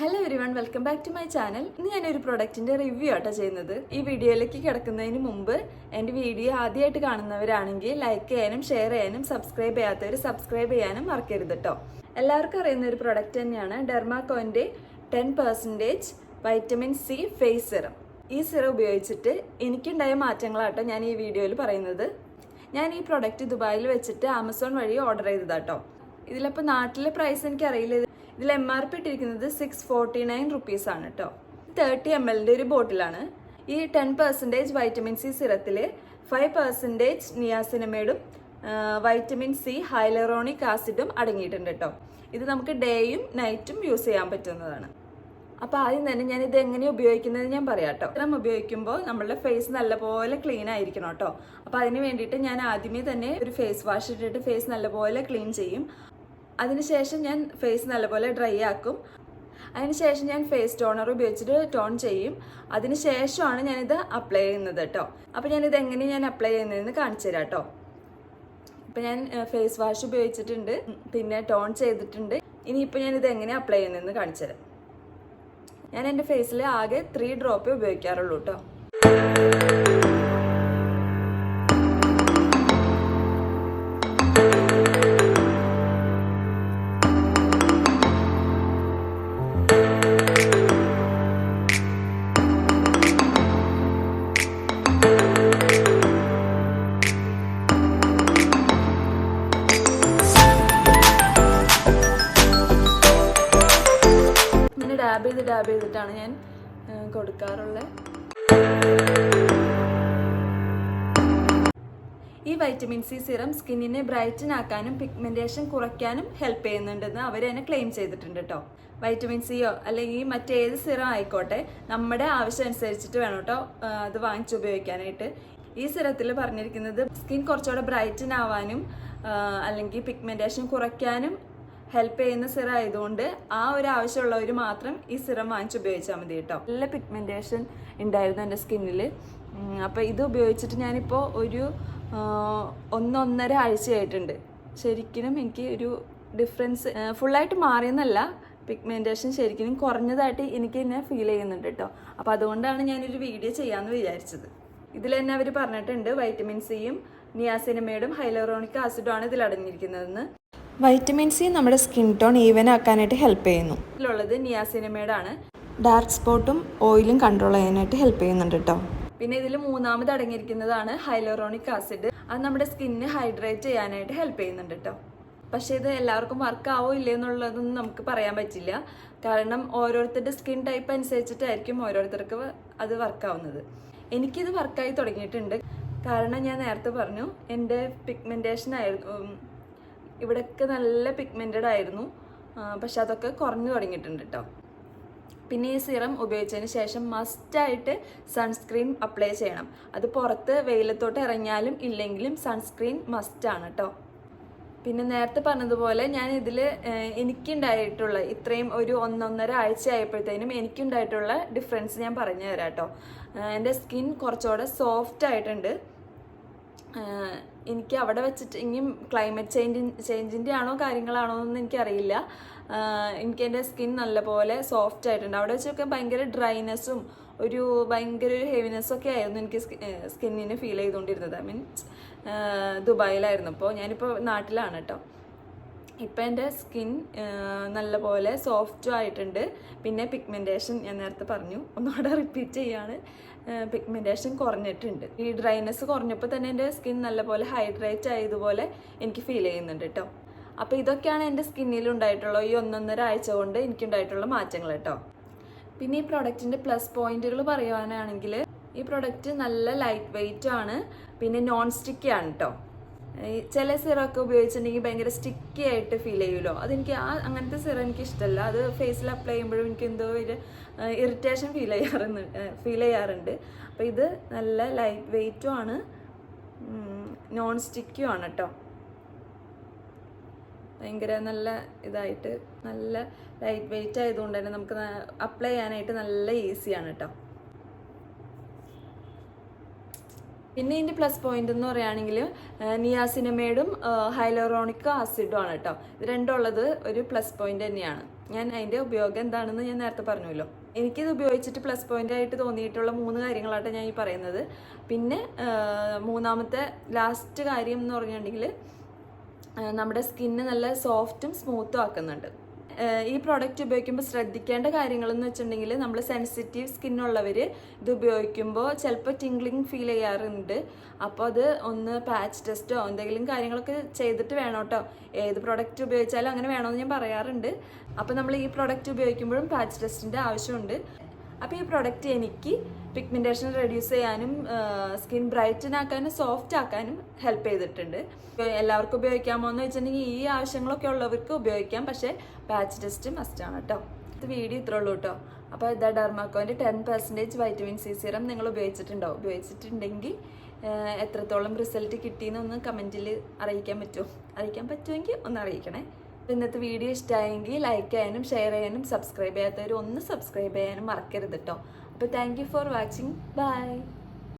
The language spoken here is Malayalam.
Hello everyone, welcome back to my channel. ഇന്ന് ഞാനൊരു പ്രൊഡക്റ്റിൻ്റെ റിവ്യൂ ആട്ടോ ചെയ്യുന്നത്. ഈ വീഡിയോയിലേക്ക് കിടക്കുന്നതിന് മുമ്പ് എൻ്റെ വീഡിയോ ആദ്യമായിട്ട് കാണുന്നവരാണെങ്കിൽ ലൈക്ക് ചെയ്യാനും ഷെയർ ചെയ്യാനും സബ്സ്ക്രൈബ് ചെയ്യാത്തവർ സബ്സ്ക്രൈബ് ചെയ്യാനും മറക്കരുത് കേട്ടോ. എല്ലാവർക്കും അറിയുന്ന ഒരു പ്രൊഡക്റ്റ് തന്നെയാണ് ഡെർമാക്കോൻ്റെ 10% വൈറ്റമിൻ സി ഫേസ് സിറം. ഈ സിറം ഉപയോഗിച്ചിട്ട് എനിക്കുണ്ടായ മാറ്റങ്ങളാട്ടോ ഞാൻ ഈ വീഡിയോയിൽ പറയുന്നത്. ഞാൻ ഈ പ്രൊഡക്റ്റ് ദുബായിൽ വെച്ചിട്ട് ആമസോൺ വഴി ഓർഡർ ചെയ്തതാട്ടോ. ഇതിലിപ്പോൾ നാട്ടിലെ പ്രൈസ് എനിക്കറിയില്ല. ഇതിൽ MRP ഇട്ടിരിക്കുന്നത് 649 റുപ്പീസ് ആണ് കേട്ടോ. 30 ml ഒരു ബോട്ടിലാണ്. ഈ 10% വൈറ്റമിൻ സി സിറത്തിൽ 5% നിയാസിനമൈഡും വൈറ്റമിൻ സി ഹൈലറോണിക് ആസിഡും അടങ്ങിയിട്ടുണ്ട് കേട്ടോ. ഇത് നമുക്ക് ഡേയും നൈറ്റും യൂസ് ചെയ്യാൻ പറ്റുന്നതാണ്. അപ്പോൾ ആദ്യം തന്നെ ഞാൻ ഇത് എങ്ങനെ ഉപയോഗിക്കുന്നത് ഞാൻ പറയാം കേട്ടോ. സിറം ഉപയോഗിക്കുമ്പോൾ നമ്മളുടെ ഫേസ് നല്ലപോലെ ക്ലീൻ ആയിരിക്കണം കേട്ടോ. അപ്പോൾ അതിന് വേണ്ടിയിട്ട് ഞാൻ ആദ്യമേ തന്നെ ഒരു ഫേസ് വാഷ് ഇട്ടിട്ട് ഫേസ് നല്ലപോലെ ക്ലീൻ ചെയ്യും. അതിനുശേഷം ഞാൻ ഫേസ് നല്ലപോലെ ഡ്രൈ ആക്കും. അതിനുശേഷം ഞാൻ ഫേസ് ടോണർ ഉപയോഗിച്ചിട്ട് ടോൺ ചെയ്യും. അതിനുശേഷമാണ് ഞാനിത് അപ്ലൈ ചെയ്യുന്നത് കേട്ടോ. അപ്പോൾ ഞാനിത് എങ്ങനെ ഞാൻ അപ്ലൈ ചെയ്യുന്നതെന്ന് കാണിച്ചു തരാം കേട്ടോ. ഇപ്പം ഞാൻ ഫേസ് വാഷ് ഉപയോഗിച്ചിട്ടുണ്ട്, പിന്നെ ടോൺ ചെയ്തിട്ടുണ്ട്. ഇനിയിപ്പോൾ ഞാനിത് എങ്ങനെ അപ്ലൈ ചെയ്യുന്നതെന്ന് കാണിച്ചു തരാം. ഞാൻ എൻ്റെ ഫേസിൽ ആകെ 3 ഡ്രോപ്പേ ഉപയോഗിക്കാറുള്ളൂ കേട്ടോ. ഡാബ് ചെയ്തിട്ടാണ് ഞാൻ കൊടുക്കാറുള്ളത്. ഈ വൈറ്റമിൻ സി സിറം സ്കിന്നിനെ ബ്രൈറ്റൻ ആക്കാനും പിഗ്മെന്റേഷൻ കുറയ്ക്കാനും ഹെൽപ്പ് ചെയ്യുന്നുണ്ടെന്ന് അവർ തന്നെ ക്ലെയിം ചെയ്തിട്ടുണ്ട് കേട്ടോ. വൈറ്റമിൻ സിയോ അല്ലെങ്കിൽ മറ്റേത് സിറം ആയിക്കോട്ടെ, നമ്മുടെ ആവശ്യം അനുസരിച്ചിട്ട് വേണം കേട്ടോ അത് വാങ്ങിച്ച് ഉപയോഗിക്കാനായിട്ട്. ഈ സിറത്തിൽ പറഞ്ഞിരിക്കുന്നത് സ്കിൻ കുറച്ചുകൂടെ ബ്രൈറ്റൻ ആവാനും അല്ലെങ്കിൽ പിഗ്മെന്റേഷൻ കുറയ്ക്കാനും ഹെൽപ്പ് ചെയ്യുന്ന സിറം ആയതുകൊണ്ട് ആ ഒരു ആവശ്യമുള്ളവർ മാത്രം ഈ സിറം വാങ്ങിച്ച് ഉപയോഗിച്ചാൽ മതി കേട്ടോ. നല്ല പിഗ്മെന്റേഷൻ ഉണ്ടായിരുന്നു എൻ്റെ സ്കിന്നിൽ. അപ്പോൾ ഇത് ഉപയോഗിച്ചിട്ട് ഞാനിപ്പോൾ ഒരു 1.5 ആഴ്ചയായിട്ടുണ്ട്. ശരിക്കും എനിക്ക് ഒരു ഡിഫറൻസ് ഫുള്ളായിട്ട് മാറിയെന്നല്ല, പിഗ്മെന്റേഷൻ ശരിക്കും കുറഞ്ഞതായിട്ട് എനിക്ക് തന്നെ ഫീൽ ചെയ്യുന്നുണ്ട് കേട്ടോ. അപ്പോൾ അതുകൊണ്ടാണ് ഞാനൊരു വീഡിയോ ചെയ്യാമെന്ന് വിചാരിച്ചത്. ഇതിൽ തന്നെ അവർ പറഞ്ഞിട്ടുണ്ട് വൈറ്റമിൻ സിയും നിയാസിനമൈഡും ഹൈലറോണിക് ആസിഡും ആണ് ഇതിൽ അടങ്ങിയിരിക്കുന്നതെന്ന്. വൈറ്റമിൻ സി നമ്മുടെ സ്കിൻ ടോൺ ഈവൻ ആക്കാനായിട്ട് ഹെൽപ്പ് ചെയ്യുന്നു. ഇതിലുള്ളത് നിയാസിനമൈഡാണ്. ഡാർക്ക് സ്പോട്ടും ഓയിലും കൺട്രോൾ ചെയ്യാനായിട്ട് ഹെൽപ്പ് ചെയ്യുന്നുണ്ട് കേട്ടോ. പിന്നെ ഇതിൽ മൂന്നാമത് അടങ്ങിയിരിക്കുന്നതാണ് ഹൈലറോണിക് ആസിഡ്. അത് നമ്മുടെ സ്കിന്നിനെ ഹൈഡ്രേറ്റ് ചെയ്യാനായിട്ട് ഹെൽപ്പ് ചെയ്യുന്നുണ്ട് കേട്ടോ. പക്ഷേ ഇത് എല്ലാവർക്കും വർക്ക് ആവോ ഇല്ലേ എന്നുള്ളതൊന്നും നമുക്ക് പറയാൻ പറ്റില്ല. കാരണം ഓരോരുത്തരുടെ സ്കിൻ ടൈപ്പ് അനുസരിച്ചിട്ടായിരിക്കും ഓരോരുത്തർക്ക് അത് വർക്കാവുന്നത്. എനിക്കിത് വർക്കായി തുടങ്ങിയിട്ടുണ്ട്. കാരണം ഞാൻ നേരത്തെ പറഞ്ഞു എൻ്റെ പിഗ്മെന്റേഷൻ ആയിരുന്നു, ഇവിടെയൊക്കെ നല്ല പിഗ്മെൻറ്റഡ് ആയിരുന്നു. പക്ഷെ അതൊക്കെ കുറഞ്ഞു തുടങ്ങിയിട്ടുണ്ട് കേട്ടോ. പിന്നെ ഈ സിറം ഉപയോഗിച്ചതിന് ശേഷം മസ്റ്റായിട്ട് സൺസ്ക്രീൻ അപ്ലൈ ചെയ്യണം. അത് പുറത്ത് വെയിലത്തോട്ട് ഇറങ്ങിയാലും ഇല്ലെങ്കിലും സൺസ്ക്രീൻ മസ്റ്റാണ് കേട്ടോ. പിന്നെ നേരത്തെ പറഞ്ഞതുപോലെ ഞാൻ ഇതിൽ എനിക്കുണ്ടായിട്ടുള്ള ഇത്രയും ഒരു 1.5 ആഴ്ച ആയപ്പോഴത്തേനും എനിക്കുണ്ടായിട്ടുള്ള ഡിഫറൻസ് ഞാൻ പറഞ്ഞു തരാം കേട്ടോ. എൻ്റെ സ്കിൻ കുറച്ചുകൂടെ സോഫ്റ്റ് ആയിട്ടുണ്ട്. എനിക്ക് അവിടെ വെച്ചിട്ട് ഇനിയും ക്ലൈമറ്റ് ചേഞ്ചിൻ്റെ ആണോ കാര്യങ്ങളാണോ എന്ന് എനിക്കറിയില്ല. എനിക്ക് എൻ്റെ സ്കിൻ നല്ലപോലെ സോഫ്റ്റ് ആയിട്ടുണ്ട്. അവിടെ വെച്ചൊക്കെ ഭയങ്കര ഡ്രൈനെസ്സും ഭയങ്കര ഒരു ഹെവിനെസ്സും ഒക്കെ ആയിരുന്നു എനിക്ക് സ്കിന്നിന് ഫീൽ ചെയ്തുകൊണ്ടിരുന്നത്. മീൻസ് ദുബായിലായിരുന്നപ്പോൾ, ഞാനിപ്പോൾ നാട്ടിലാണ് കേട്ടോ. ഇപ്പം എൻ്റെ സ്കിൻ നല്ലപോലെ സോഫ്റ്റും ആയിട്ടുണ്ട്. പിന്നെ പിഗ്മെൻറ്റേഷൻ ഞാൻ നേരത്തെ പറഞ്ഞു, ഒന്നുകൂടെ റിപ്പീറ്റ് ചെയ്യാണ്, പിഗ്മെൻറ്റേഷൻ കുറഞ്ഞിട്ടുണ്ട്. ഈ ഡ്രൈനെസ് കുറഞ്ഞപ്പോൾ തന്നെ എൻ്റെ സ്കിൻ നല്ലപോലെ ഹൈഡ്രേറ്റ് ആയതുപോലെ എനിക്ക് ഫീൽ ചെയ്യുന്നുണ്ട് കേട്ടോ. അപ്പോൾ ഇതൊക്കെയാണ് എൻ്റെ സ്കിന്നിൽ ഉണ്ടായിട്ടുള്ള ഈ 1.5 ആഴ്ച കൊണ്ട് എനിക്കുണ്ടായിട്ടുള്ള മാറ്റങ്ങൾ കേട്ടോ. പിന്നെ ഈ പ്രൊഡക്റ്റിൻ്റെ പ്ലസ് പോയിന്റുകൾ പറയുവാനാണെങ്കിൽ ഈ പ്രൊഡക്റ്റ് നല്ല ലൈറ്റ് വെയിറ്റ് ആണ്. പിന്നെ നോൺ സ്റ്റിക്കി ആണ് കേട്ടോ. ചില സിറമൊക്കെ ഉപയോഗിച്ചിട്ടുണ്ടെങ്കിൽ ഭയങ്കര സ്റ്റിക്കി ആയിട്ട് ഫീൽ ചെയ്യുമല്ലോ, അതെനിക്ക് അങ്ങനത്തെ സിറം എനിക്ക് ഇഷ്ടമല്ല. അത് ഫേസിൽ അപ്ലൈ ചെയ്യുമ്പോഴും എനിക്ക് എന്തോ ഒരു ഇറിറ്റേഷൻ ഫീൽ ചെയ്യാറുണ്ട്. അപ്പോൾ ഇത് നല്ല ലൈറ്റ് വെയിറ്റും ആണ്, നോൺ സ്റ്റിക്കും ആണ് കേട്ടോ. ഭയങ്കര നല്ല ഇതായിട്ട് നല്ല ലൈറ്റ് വെയിറ്റ് ആയതുകൊണ്ട് തന്നെ നമുക്ക് അപ്ലൈ ചെയ്യാനായിട്ട് നല്ല ഈസിയാണ് കേട്ടോ. പിന്നെ ഇതിൻ്റെ പ്ലസ് പോയിന്റ് എന്ന് പറയുകയാണെങ്കിൽ നിയാസിനമൈഡും ഹൈലറോണിക് ആസിഡും ആണ് കേട്ടോ. ഇത് രണ്ടുള്ളത് ഒരു പ്ലസ് പോയിന്റ് തന്നെയാണ്. ഞാൻ അതിൻ്റെ ഉപയോഗം എന്താണെന്ന് ഞാൻ നേരത്തെ പറഞ്ഞല്ലോ. എനിക്കിത് ഉപയോഗിച്ചിട്ട് പ്ലസ് പോയിന്റ് ആയിട്ട് തോന്നിയിട്ടുള്ള 3 കാര്യങ്ങളാണ് ഞാൻ ഈ പറയുന്നത്. പിന്നെ മൂന്നാമത്തെ ലാസ്റ്റ് കാര്യം എന്ന് പറഞ്ഞിട്ടുണ്ടെങ്കിൽ നമ്മുടെ സ്കിന്ന് നല്ല സോഫ്റ്റും സ്മൂത്തും ആക്കുന്നുണ്ട്. ഈ പ്രോഡക്റ്റ് ഉപയോഗിക്കുമ്പോൾ ശ്രദ്ധിക്കേണ്ട കാര്യങ്ങളെന്ന് വെച്ചിട്ടുണ്ടെങ്കിൽ നമ്മൾ സെൻസിറ്റീവ് സ്കിന്നുള്ളവർ ഇത് ഉപയോഗിക്കുമ്പോൾ ചിലപ്പോൾ ടിംഗ്ലിങ് ഫീൽ ചെയ്യാറുണ്ട്. അപ്പോൾ അത് ഒന്ന് പാച്ച് ടെസ്റ്റോ എന്തെങ്കിലും കാര്യങ്ങളൊക്കെ ചെയ്തിട്ട് വേണം കേട്ടോ. ഏത് പ്രോഡക്റ്റ് ഉപയോഗിച്ചാലും അങ്ങനെ വേണമെന്ന് ഞാൻ പറയാറുണ്ട്. അപ്പോൾ നമ്മൾ ഈ പ്രോഡക്റ്റ് ഉപയോഗിക്കുമ്പോഴും പാച്ച് ടെസ്റ്റിൻ്റെ ആവശ്യമുണ്ട്. അപ്പോൾ ഈ പ്രോഡക്റ്റ് എനിക്ക് പിഗ്മെൻറ്റേഷൻ റെഡ്യൂസ് ചെയ്യാനും സ്കിൻ ബ്രൈറ്റൻ ആക്കാനും സോഫ്റ്റ് ആക്കാനും ഹെൽപ്പ് ചെയ്തിട്ടുണ്ട്. എല്ലാവർക്കും ഉപയോഗിക്കാമോ എന്ന് വെച്ചിട്ടുണ്ടെങ്കിൽ ഈ ആവശ്യങ്ങളൊക്കെ ഉള്ളവർക്ക് ഉപയോഗിക്കാം. പക്ഷേ പാച്ച് ടെസ്റ്റ് മസ്റ്റാണ് കേട്ടോ. ഇത് വീഡിയോ ഇത്രേ ഉള്ളൂ കേട്ടോ. അപ്പോൾ ഇതാ ഡെർമാക്കോൻ്റെ 10% വൈറ്റമിൻ സി സീറം നിങ്ങൾ ഉപയോഗിച്ചിട്ടുണ്ടാവും. ഉപയോഗിച്ചിട്ടുണ്ടെങ്കിൽ എത്രത്തോളം റിസൾട്ട് കിട്ടിയെന്നൊന്ന് കമൻറ്റിൽ അറിയിക്കാൻ പറ്റുമെങ്കിൽ ഒന്ന് അറിയിക്കണേ. ഇന്നത്തെ വീഡിയോ ഇഷ്ടമായെങ്കിൽ ലൈക്ക് ചെയ്യാനും ഷെയർ ചെയ്യാനും സബ്സ്ക്രൈബ് ചെയ്യാത്തവർ ഒന്ന് സബ്സ്ക്രൈബ് ചെയ്യാനും മറക്കരുത് കേട്ടോ. അപ്പോൾ thank you for watching. By.